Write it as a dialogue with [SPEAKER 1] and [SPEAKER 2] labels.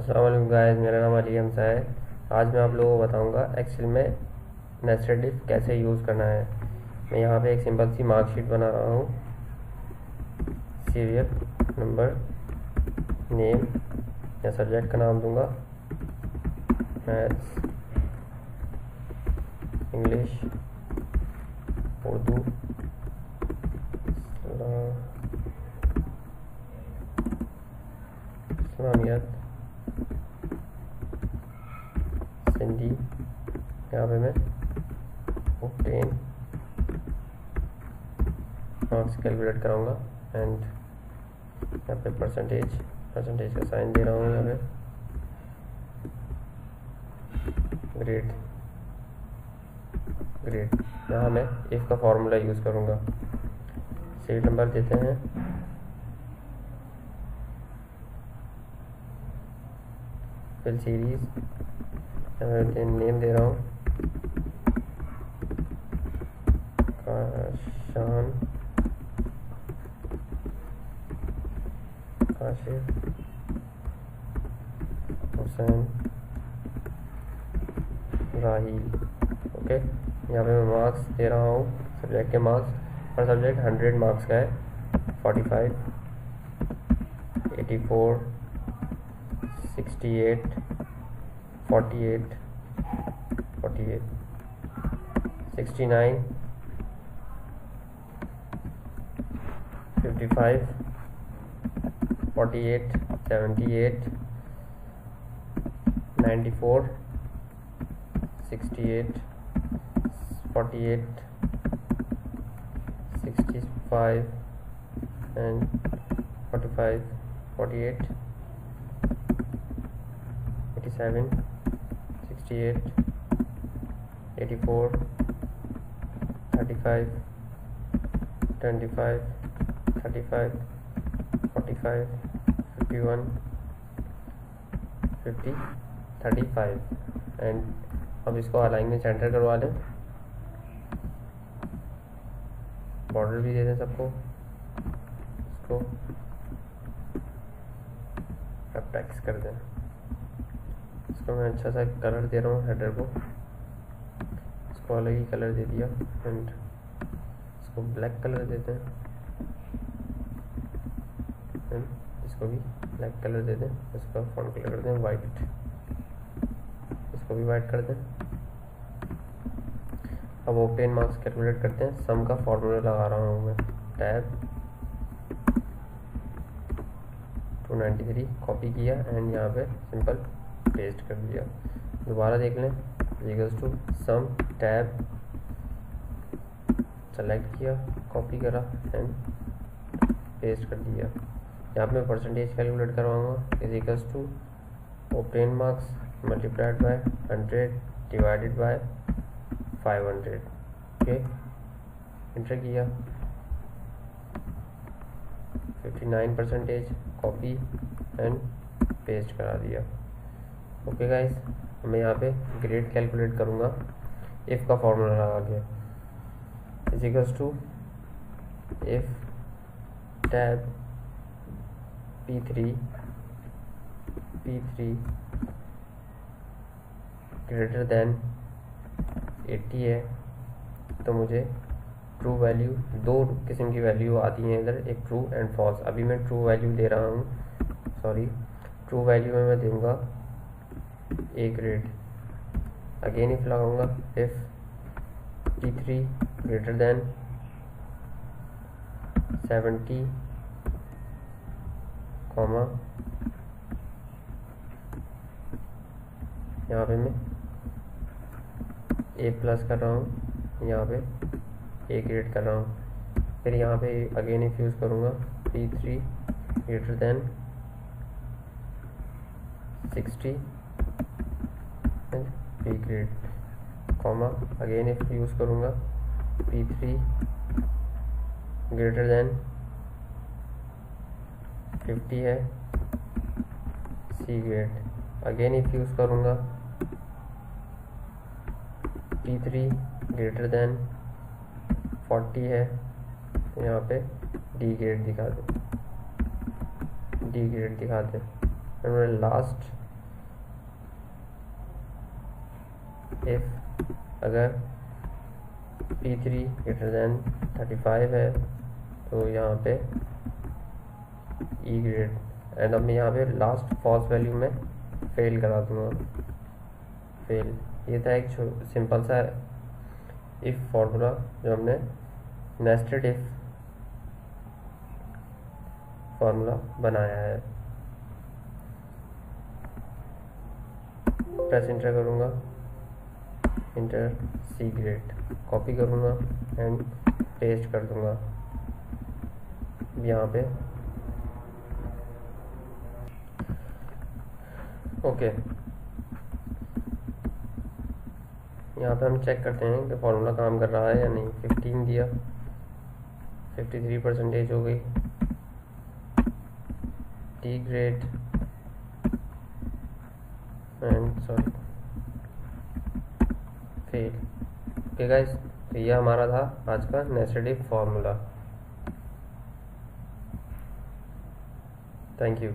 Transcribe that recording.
[SPEAKER 1] अस्सलाम वालेकुम गाइस, मेरा नाम हमजा है। आज मैं आप लोगों को बताऊंगा एक्सेल में नेस्टेड इफ कैसे यूज़ करना है। मैं यहाँ पे एक सिंपल सी मार्कशीट बना रहा हूँ। सीरियल नंबर, नेम या सब्जेक्ट का नाम दूंगा मैथ्स, इंग्लिश, उर्दू, इस्लामियत, सिंधी। यहाँ पे मैं 10 मार्क्स कैलकुलेट कराऊंगा एंड यहाँ पे परसेंटेज का साइन दे रहा हूँ। यहाँ पे ग्रेड यहाँ मैं इफ का फॉर्मूला यूज़ करूँगा। सीरियल नंबर देते हैं, फिल सीरीज, नेम दे रहा हूँ काशिफ हुसैन राही। ओके, यहाँ पे मैं मार्क्स दे रहा हूँ, सब्जेक्ट के मार्क्स। हर सब्जेक्ट 100 मार्क्स का है। 45, 84, 68, 48, 69, 55, 48, 78, 94, 68, 48, 65 and 45, 48, 87, 68, 84, 35, 25, 35, 45, 51, 50, 35 एंड अब इसको अलाइनमेंट सेंटर करवा लें। बॉर्डर भी दे दें सबको। इसको टैक्स कर दें। इसको मैं अच्छा सा कलर दे रहा हूँ हेडर को। इसको अलग ही कलर दे दिया एंड इसको ब्लैक कलर देते हैं एंड इसको भी ब्लैक कलर दे दें। इसका फॉन्ट कलर कर दें वाइट, इसको भी वाइट कर दें। अब ओपन मार्क्स कैलकुलेट करते हैं। सम का फॉर्मूला लगा रहा हूँ मैं। टैब 293 कॉपी किया एंड यहाँ पे सिंपल पेस्ट कर दिया। दोबारा देख लें, equals to sum, tab select किया, कॉपी करा एंड पेस्ट कर दिया। यहाँ पे मैं परसेंटेज कैलकुलेट करवाऊँगा। Is equals to open marks multiplied by 100 divided by 500। Okay, enter किया। 59% कॉपी एंड पेस्ट करा दिया। ओके गाइस, मैं यहाँ पे ग्रेड कैलकुलेट करूँगा। इफ़ का फॉर्मूला लगा के is equals to if tab P3 greater than 80 है तो मुझे ट्रू वैल्यू, दो किस्म की वैल्यू आती हैं इधर, एक ट्रू एंड फॉल्स। अभी मैं ट्रू वैल्यू दे रहा हूँ, सॉरी, ट्रू वैल्यू में मैं दूंगा ए ग्रेड। अगेन इफ लगाऊंगा, if P3 greater then 70 comma, यहाँ पे मैं ए प्लस कर रहा हूँ, यहाँ पे ए ग्रेड कर रहा हूँ। फिर यहाँ पे अगेन इफ यूज़ करूँगा P3 greater than 60 and B grade comma, again if use करूँगा P3 ग्रेटर देन 50 है, C grade. Again if use करूँगा P3 ग्रेटर देन 40 है, तो यहाँ पे डी ग्रेड दिखा दें। और लास्ट इफ अगर P3 ग्रेटर देन 35 है तो यहाँ पे ई ग्रेड, एंड अब मैं यहाँ पे लास्ट फॉल्स वैल्यू में फेल करा दूँगा, फेल। ये था एक सिंपल सा इफ फॉर्मूला जो हमने नेस्टेड इफ फॉर्मूला बनाया है। प्रेस इंटर करूँगा, इंटर सी ग्रेड, कॉपी करूँगा एंड पेस्ट कर दूँगा यहाँ पे। ओके, यहाँ पे हम चेक करते हैं कि फॉर्मूला काम कर रहा है या नहीं। 15 दिया, 53% हो गई, T grade and sorry fail. Okay guys, तो ये हमारा था आज का nested if formula. Thank you.